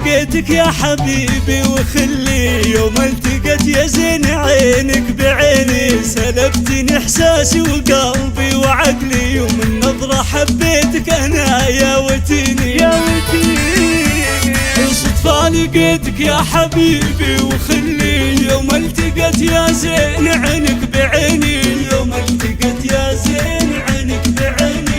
لقيتك يا حبيبي وخلي، يوم التقت يا زين عينك بعيني، سلبتني احساسي وقلبي وعقلي، ومن نظرة حبيتك انا يا وتيني يا وتيني. صدفة لقيتك يا حبيبي وخلي، يوم التقت يا زين عينك بعيني، يوم التقت يا زين عينك بعيني.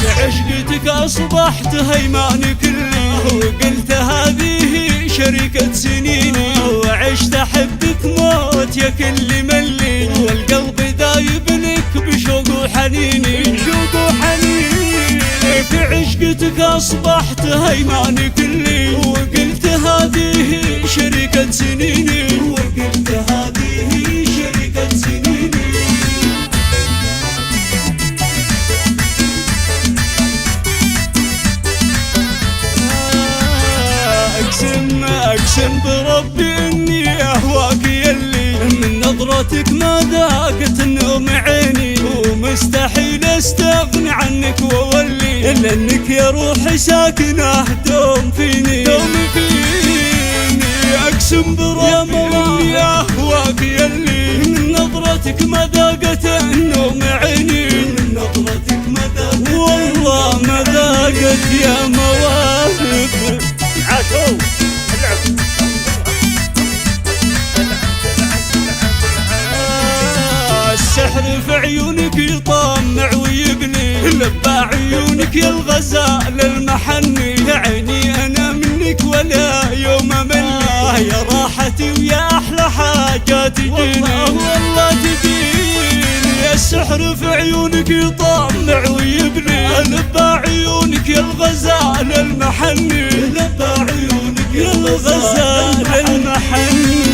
بعشقتك أصبحت هيماني كلي، وقلت هذه شريكة سنيني، وعشت أحبك موت يا كل ملي، والقلب دايب لك بشوق وحنيني بشوق وحنيني. في عشقتك أصبحت هيماني كلي، وقلت هذه شريكة سنيني، وقلت هذه شريكة سنيني. أقسم بربي إني أهواك يلي، من نظرتك ما ذاقت النوم عيني، ومستحيل أستغني عنك وولي، إلا إنك يا روحي ساكنة دوم فيني دوم فيني. أقسم بربي إني أهواك يلي، من نظرتك ما ذاقت النوم عيني، من نظرتك ما ذاقت والله ما ذاقت يا مواهب. السحر في عيونك يطمع ويقلي، لبى عيونك يا الغزال المحني، يا عيني انا منك ولا يوم املي، يا راحتي ويا احلى حاجة تجيني والله تجيني. السحر في عيونك يطمع ويبني، لبى عيونك يا الغزال المحني، لبى عيونك يا الغزال المحني.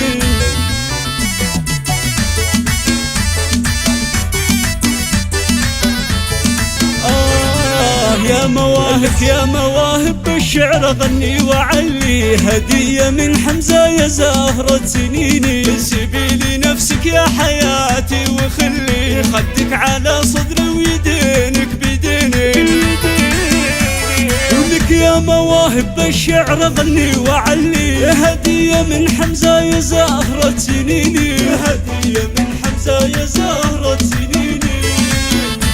يا مواهب يا مواهب بالشعر غني وعلي، هدية من حمزة يا زهرة سنيني، سيبي لي نفسك يا حياتي وخلي، خدك على صدري ويدينك بيديني. ولك يا مواهب بالشعر غني وعلي، هدية من حمزة يا زهرة سنيني، هدية من حمزة يا زهرة سنيني.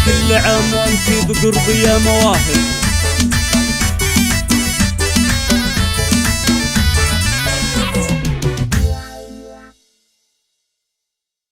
كل عام وانتي بقربي يا مواهب.